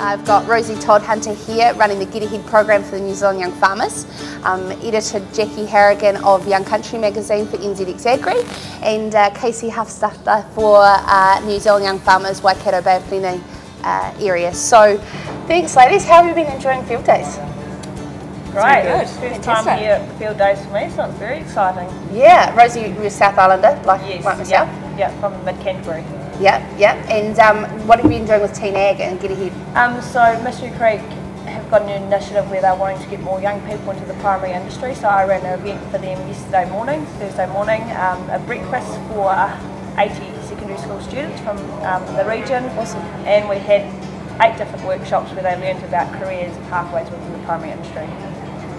I've got Rosie Todhunter here running the Get Ahead program for the New Zealand Young Farmers, editor Jackie Harrigan of Young Country magazine for NZX Agri, and Casey Huffstutler for New Zealand Young Farmers Waikato Bay of Plenty area. So thanks ladies, how have you been enjoying Field Days? Great, good. First time here at Field Days for me, so it's very exciting. Yeah, Rosie, you're a South Islander, like myself? Yeah, from mid-Canterbury. Yeah. And what have you been doing with Teen Ag and Get Ahead? So Mystery Creek have got an initiative where they're wanting to get more young people into the primary industry, so I ran an event for them Thursday morning, a breakfast for 80 secondary school students from the region. Awesome. And we had 8 different workshops where they learned about careers and pathways within the primary industry.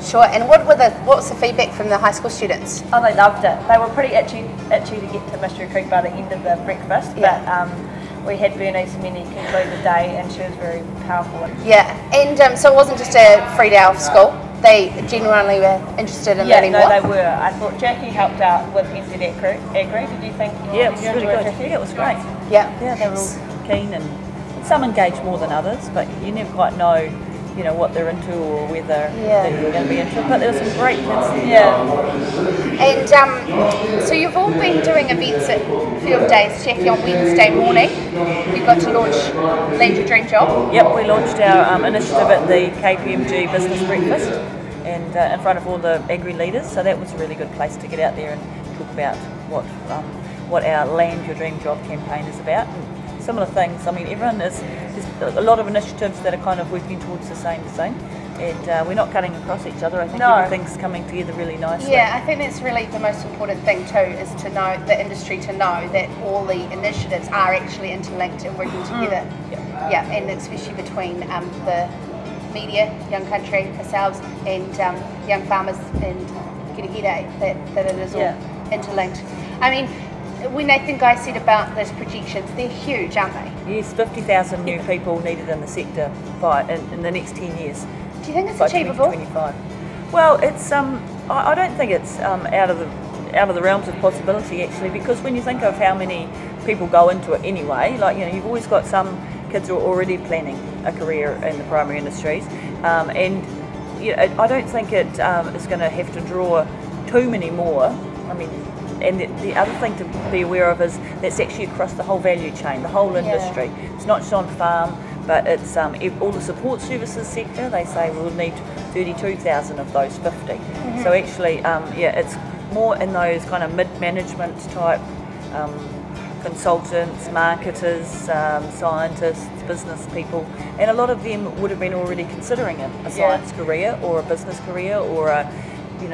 Sure, and what was the feedback from the high school students? Oh, they loved it. They were pretty itchy to get to Mystery Creek by the end of the breakfast, but we had Bernice Mini conclude the day and she was very powerful. Yeah, and so it wasn't just a free day off school, they genuinely were interested in learning more? Yeah, no, they were. I thought Jackie helped out with NZ Agri. Did you think? Yeah, it was really good. Yeah, it was great. Yeah, they were all keen and some engaged more than others, but you never quite know what they're into or whether they're going to be into it. But there were some great kids. Yeah. And so you've all been doing events at Field Days, Jackie, on Wednesday morning. You got to launch Land Your Dream Job. Yep, we launched our initiative at the KPMG Business Breakfast and in front of all the agri leaders. So that was a really good place to get out there and talk about what our Land Your Dream Job campaign is about. Similar things. I mean, there's a lot of initiatives that are kind of working towards the same thing, and we're not cutting across each other. I think everything's coming together really nicely. Yeah, I think that's really the most important thing too, is to know the industry to know that all the initiatives are actually interlinked and working together. Yeah, and especially between the media, Young Country, ourselves, and young farmers and Get Ahead, that it is all interlinked. I mean, when I think I said about those projections, they're huge, aren't they? Yes, 50,000 new people needed in the sector in the next 10 years. Do you think it's achievable? 2025. Well, it's I don't think it's out of the realms of possibility actually, because when you think of how many people go into it anyway, you've always got some kids who are already planning a career in the primary industries, and I don't think it is going to have to draw too many more. I mean. And the other thing to be aware of is that's actually across the whole value chain, the whole industry. It's not just on farm, but it's all the support services sector. They say we'll need 32,000 of those 50. So actually, it's more in those kind of mid-management type consultants, marketers, scientists, business people, and a lot of them would have been already considering a science career or a business career or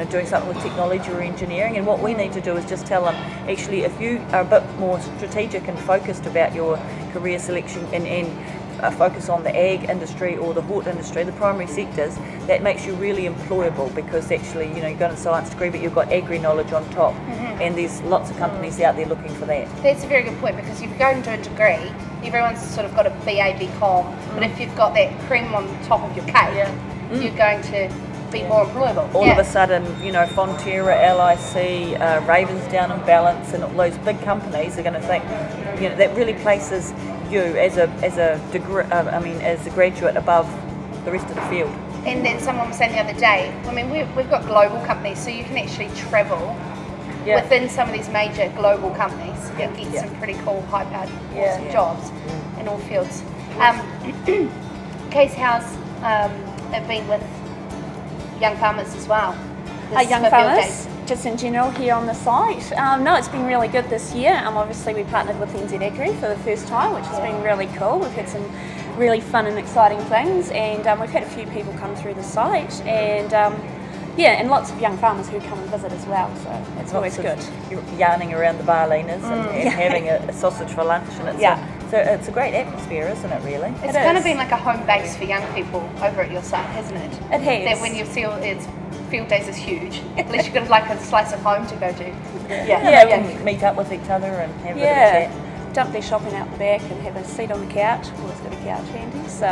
doing something with technology or engineering. And what we need to do is just tell them, actually, if you are a bit more strategic and focused about your career selection and focus on the ag industry or the hort industry, the primary sectors, that makes you really employable, because actually, you've got a science degree but you've got agri knowledge on top, and there's lots of companies out there looking for that. That's a very good point, because if you go into a degree, everyone's sort of got a BA, BCom, but if you've got that cream on top of your cake, you're going to be more employable. All of a sudden, Fonterra, LIC, Ravensdown and Balance, and all those big companies are going to think, that really places you as a degree, as a graduate above the rest of the field. And then someone was saying the other day, I mean, we've got global companies, so you can actually travel within some of these major global companies and get some pretty cool, high-powered awesome jobs in all fields. Case, how's it been with young farmers as well? Young farmers, just in general here on the site. No, it's been really good this year. Obviously we partnered with NZ Agri for the first time, which has been really cool. We've had some really fun and exciting things, and we've had a few people come through the site, and and lots of young farmers who come and visit as well, so it's always good. Yarning around the barlinas and having a sausage for lunch, and it's a great atmosphere, isn't it, really? It's kind of been like a home base for young people over at your site, hasn't it? It has. That when you see it's Field Days is huge. At least you've got like a slice of home to go to. We meet up with each other and have a bit of chat. Dump their shopping out the back and have a seat on the couch. Always got a couch handy, so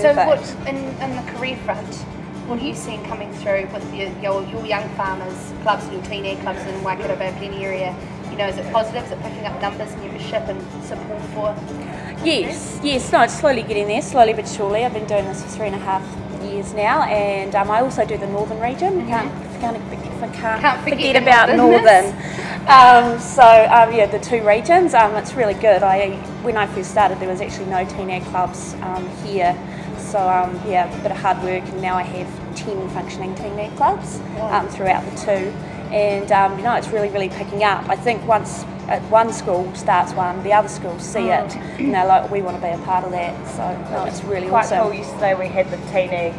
So what in the career front, what are you seeing coming through with your young farmers clubs and your teen ag clubs in Waikato Bay of Plenty area? is it positive? Is it picking up numbers, membership and support for? Yes, no, it's slowly getting there, slowly but surely. I've been doing this for 3.5 years now, and I also do the northern region. Can't forget about northern. Yeah, the 2 regions. It's really good. When I first started, there was actually no teen ag clubs here. So yeah, a bit of hard work, and now I have 10 functioning teen ag clubs throughout the 2. And it's really picking up. I think once one school starts one, the other schools see it, and they're like, we want to be a part of that. So no, it's really quite awesome. Cool. Yesterday we had the Teen Ag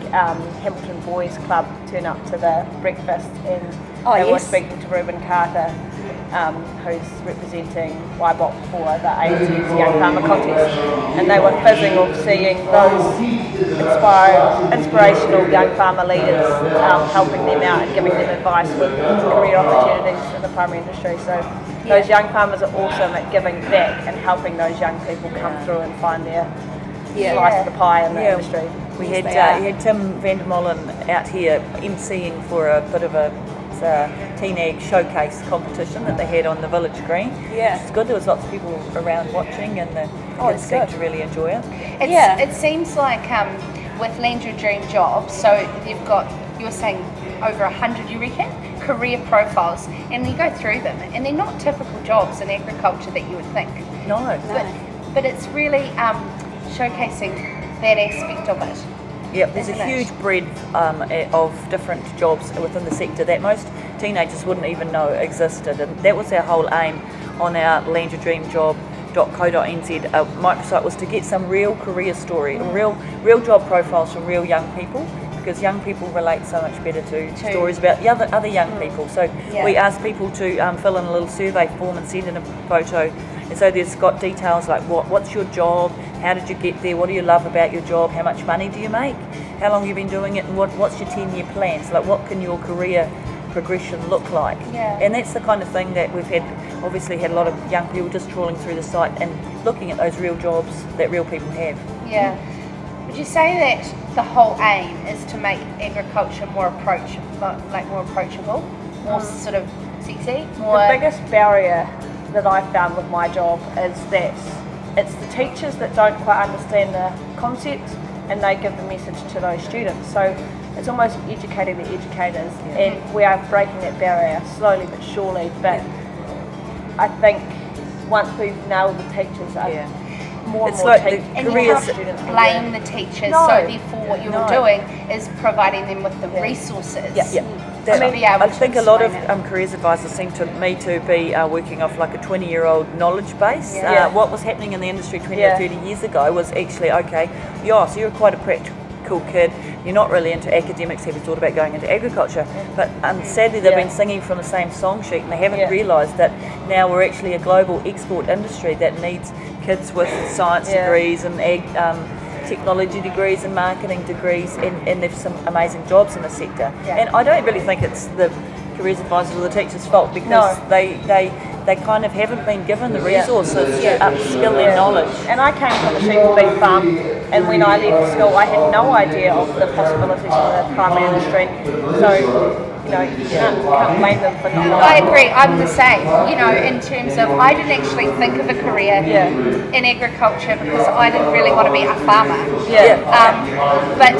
Hamilton Boys Club turn up to the breakfast, and they were speaking to Ruben Carter, who's representing YBOP for the ANZ's Young Farmer Contest, and they were fizzing of seeing those inspirational young farmer leaders helping them out and giving them advice with career opportunities in the primary industry. So those young farmers are awesome at giving back and helping those young people come through and find their slice of the pie in the industry. We had Tim Vandermolen out here emceeing for a bit of a teen ag showcase competition that they had on the village green. Yeah, it's good. There was lots of people around watching, and the kids seemed to really enjoy it. It seems like with Land Your Dream Jobs, so you were saying over 100, you reckon, career profiles, and you go through them, and they're not typical jobs in agriculture that you would think. No. But it's really showcasing that aspect of it. Yeah, there's a huge breadth of different jobs within the sector that most teenagers wouldn't even know existed, and that was our whole aim on our landyourdreamjob.co.nz microsite, was to get some real career story, real job profiles from real young people, because young people relate so much better to stories about the other young people. So we asked people to fill in a little survey form and send in a photo. And so there's got details like what's your job, how did you get there, what do you love about your job, how much money do you make, how long have you been doing it, and what's your 10-year plans, like what can your career progression look like. And that's the kind of thing that we've obviously had a lot of young people just trawling through the site and looking at those real jobs that real people have. Yeah. Would you say that the whole aim is to make agriculture more approachable, more sort of sexy? The biggest barrier that I found with my job is that it's the teachers that don't quite understand the concept, and they give the message to those students. So it's almost educating the educators, and we are breaking that barrier slowly but surely. But I think once we've nailed the teachers, more and more and you can't blame the teachers. So therefore, what you're doing is providing them with the resources. I think a lot of careers advisors seem to me to be working off like a 20-year-old knowledge base. What was happening in the industry 20 or 30 years ago was actually, so you're quite a practical kid, you're not really into academics, have you thought about going into agriculture? But sadly they've been singing from the same song sheet, and they haven't realised that now we're actually a global export industry that needs kids with science degrees and technology degrees and marketing degrees, and there's some amazing jobs in the sector. And I don't really think it's the careers advisors or the teachers' fault, because they kind of haven't been given the resources to upskill their knowledge. And I came from a sheep and beef farm, and when I left school I had no idea of the possibilities of the primary industry. So you can't blame them for not knowing. I agree, I'm the same. In terms of, I didn't actually think of a career in agriculture because I didn't really want to be a farmer. But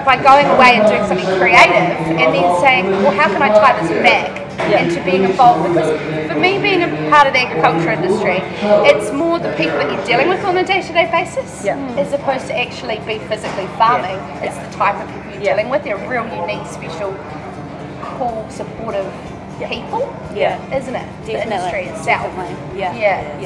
by going away and doing something creative, and then saying, well, how can I tie this back into being involved? Because for me, being a part of the agriculture industry, it's more the people that you're dealing with on a day-to-day basis, as opposed to actually be physically farming. It's the type of people you're dealing with. They're real unique, special, cool, supportive people, isn't it? Definitely. The industry itself.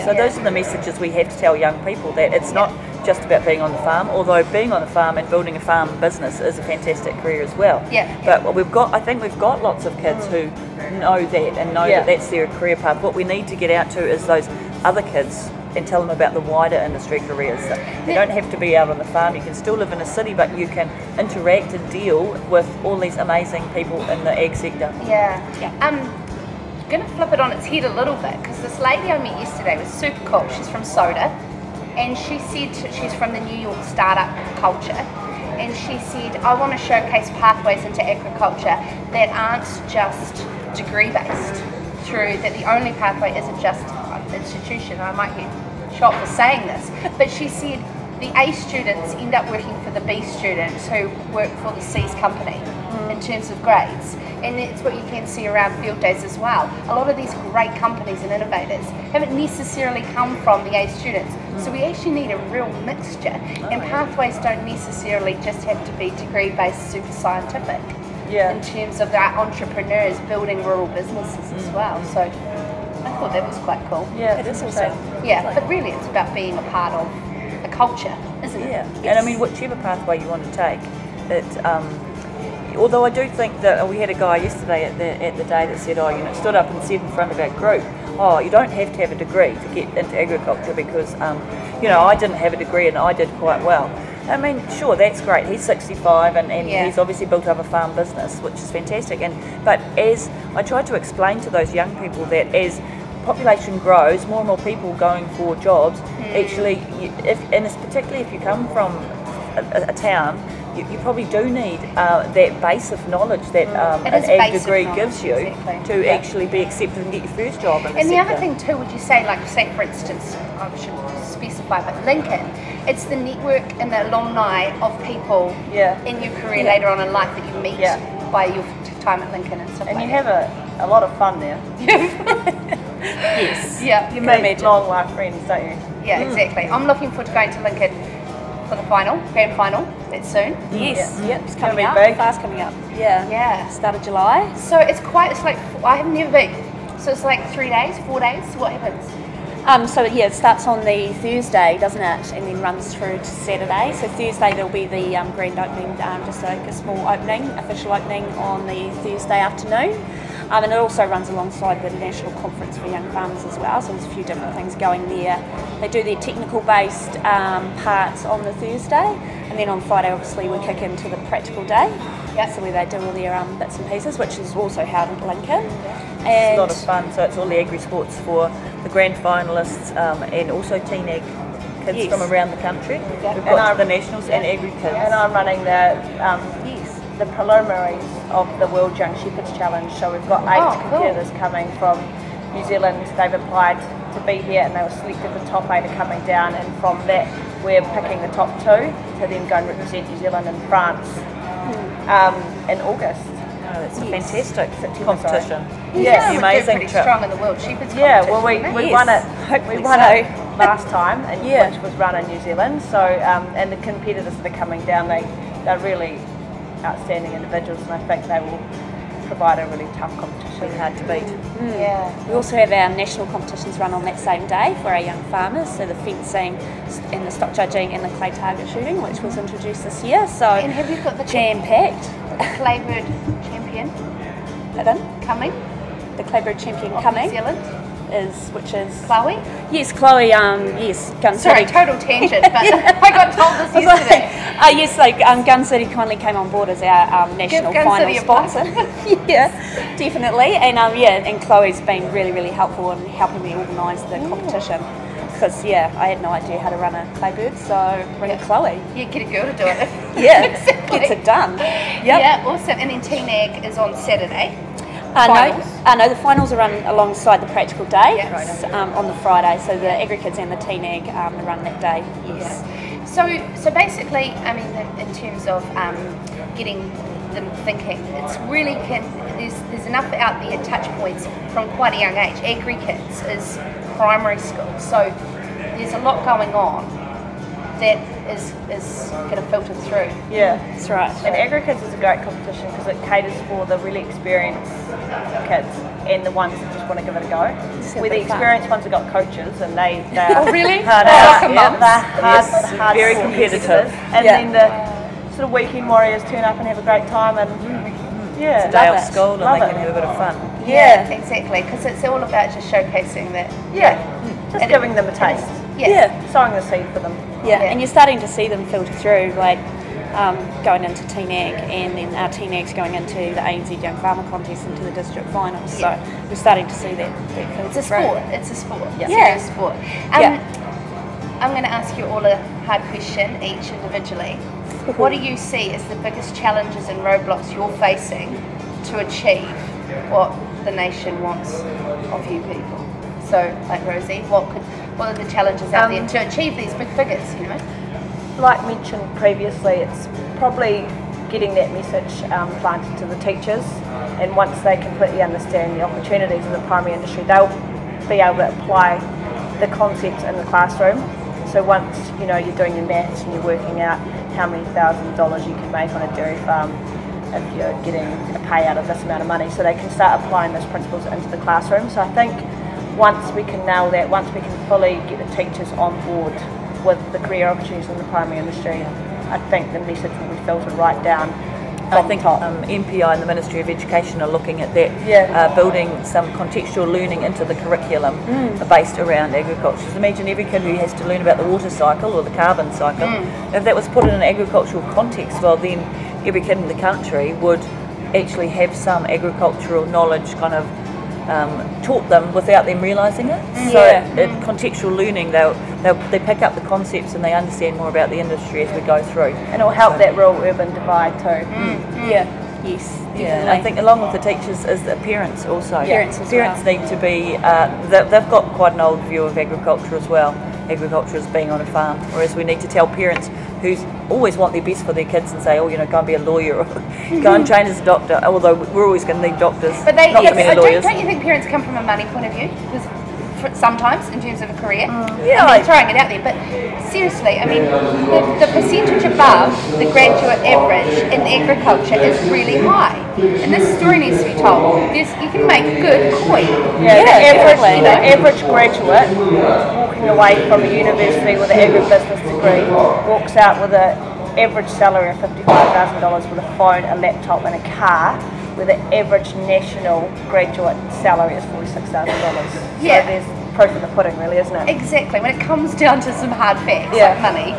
So those are the messages we have to tell young people, that it's not just about being on the farm, although being on the farm and building a farm business is a fantastic career as well. But I think we've got lots of kids who know that and know that that's their career path. What we need to get out to is those other kids and tell them about the wider industry careers. You don't have to be out on the farm, you can still live in a city, but you can interact and deal with all these amazing people in the ag sector. I'm going to flip it on its head a little bit, because this lady I met yesterday was super cool. She's from Soda, and she said she's from the New York startup culture, and she said, I want to showcase pathways into agriculture that aren't just degree based. through that the only pathway isn't just an institution. I might get shot for saying this, but she said the A students end up working for the B students who work for the C's company in terms of grades. And it's what you can see around Field Days as well. A lot of these great companies and innovators haven't necessarily come from the A students. So we actually need a real mixture. And pathways don't necessarily just have to be degree-based, super scientific. In terms of our entrepreneurs building rural businesses as well. So I thought that was quite cool. Yeah, it is also. Yeah, but really it's about being a part of a culture, isn't it? Yeah, and I mean, whichever pathway you want to take, although I do think that we had a guy yesterday at the day that said, stood up and said in front of our group, you don't have to have a degree to get into agriculture because, I didn't have a degree and I did quite well. I mean, sure, that's great. He's 65 and he's obviously built up a farm business, which is fantastic. But as I tried to explain to those young people that as population grows, more and more people going for jobs, actually, particularly if you come from a town, you probably do need that base of knowledge that an ag degree gives you to actually be accepted and get your first job in the sector. And the other thing too, would you say, say for instance, I shouldn't specify, but Lincoln, it's the network and the alumni of people in your career later on in life that you meet by your time at Lincoln and stuff and like you that. have a lot of fun there. Yes. Yeah. You make long life friends, don't you? Yeah, exactly. I'm looking forward to going to Lincoln for the grand final. That's soon. Yes. Yeah. Yep. It's coming up. Big. Fast coming up. Yeah. Yeah. Start of July. So it's like, I have never been. So it's like 3 days, 4 days. What happens? It starts on the Thursday, doesn't it, and then runs through to Saturday. So Thursday there'll be the grand opening, just a small opening, official opening on the Thursday afternoon. And it also runs alongside the National Conference for Young Farmers as well, so there's a few different things going there. They do their technical-based parts on the Thursday, and then on Friday, obviously, we kick into the practical day. So where they do all their bits and pieces, which is also held in Lincoln. It's a lot of fun, so it's all the agri-sports for the grand finalists and also teen ag kids from around the country. We've got the nationals and agri kids. And I'm running the preliminaries of the World Young Shepherds Challenge. So we've got 8 competitors coming from New Zealand. They've applied to be here and they were selected. The top 8 are coming down, and from that we're picking the top 2 to then go and represent New Zealand and France in August. It's a fantastic competition. Yeah, amazing. Pretty strong in the World Shepherds competition. Yeah, well we won it. We won it last time, which was run in New Zealand. So and the competitors that are coming down, they're really outstanding individuals, and I think they will provide a really tough competition. Hard to beat. Yeah. We also have our national competitions run on that same day for our young farmers, so the fencing and the stock judging and the clay target shooting, which was introduced this year. So And have you got the jam-packed. Claybird champion coming? The Claybird champion Of coming New Zealand? which is Chloe? Yes, Chloe. Yes, Gun Sorry, City. total tangent, but I got told this yesterday. Gun City kindly came on board as our national Gun final City a sponsor. Yeah, definitely. And and Chloe's been really, really helpful in helping me organise the competition. Because I had no idea how to run a claybird, so ring Chloe. Yeah, get a girl to do it. Exactly. Gets it done. Yep. Yeah, awesome. And then Teen Ag is on Saturday. No, the finals are run alongside the practical day on the Friday, so the Agri-Kids and the Teen Ag run that day. Yes. Yeah. So basically, I mean, in terms of getting them thinking, it's really there's enough out there touch points from quite a young age. Agri-Kids is primary school, so there's a lot going on that is going to filter through. Yeah, that's right. And Agri-Kids is a great competition because it caters for the really experienced kids and the ones that just want to give it a go. Where the experienced ones have got coaches and they're really? hard out. They're hard, very competitive. And then the sort of weekend warriors turn up and have a great time and it's a day off school and they can have a bit of fun. Yeah, exactly, because it's all about just showcasing that. Just giving them a taste. Sowing the seed for them. And you're starting to see them filter through, like going into Teen Ag, and then our Teen Ag's going into the ANZ Young Farmer Contest into the district finals. So we're starting to see that filter It's a sport. It's a sport. Yeah. Serious sport. I'm going to ask you all a hard question, each individually. What do you see as the biggest challenges and roadblocks you're facing to achieve what the nation wants of you people. So, like Rosie, what are the challenges out there to achieve these big figures, you know? Like mentioned previously, it's probably getting that message planted to the teachers, and once they completely understand the opportunities in the primary industry, they'll be able to apply the concepts in the classroom. So once you're doing your maths and you're working out how many $1,000s you can make on a dairy farm if you're getting a payout of this amount of money, so they can start applying those principles into the classroom. So I think once we can nail that, once we can fully get the teachers on board with the career opportunities in the primary industry, I think the message will be filtered right down. I think MPI and the Ministry of Education are looking at that, building some contextual learning into the curriculum based around agriculture. So imagine every kid who has to learn about the water cycle or the carbon cycle, if that was put in an agricultural context, well then every kid in the country would actually have some agricultural knowledge kind of taught them without them realising it. So contextual learning, they pick up the concepts and they understand more about the industry as we go through. And it'll help that rural-urban divide too. Yes. Yeah, and I think along with the teachers is the parents also. Parents need to be, they've got quite an old view of agriculture as well. Agriculture as being on a farm, whereas we need to tell parents who always want their best for their kids and say, oh, go and be a lawyer or go and train as a doctor, although we're always going to need doctors, but not too many lawyers. Don't you think parents come from a money point of view? Because sometimes, in terms of a career, throwing it out there, but seriously, I mean, the percentage above the graduate average in agriculture is really high, and this story needs to be told. You can make good coin. The average graduate walking away from a university with an agribusiness degree walks out with an average salary of $55,000 with a phone, a laptop and a car, where the average national graduate salary is $46,000. So there's proof in the pudding, really, isn't it? Exactly. When it comes down to some hard facts like money,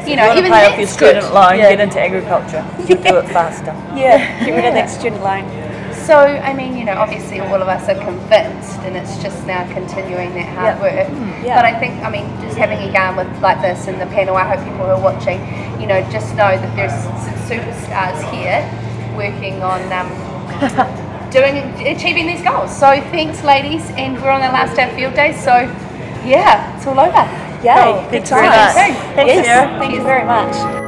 you want to pay off your student loan, get into agriculture. You'll do it faster. Get rid of that student loan. So, I mean, obviously all of us are convinced, and it's just now continuing that hard work. But I think, just having a yarn with like this in the panel, I hope people who are watching, just know that there's some superstars here working on achieving these goals. So thanks, ladies, and we're on the last day of Field Days, so it's all over. Yay, good times. Thanks, Sarah. Thank you very much.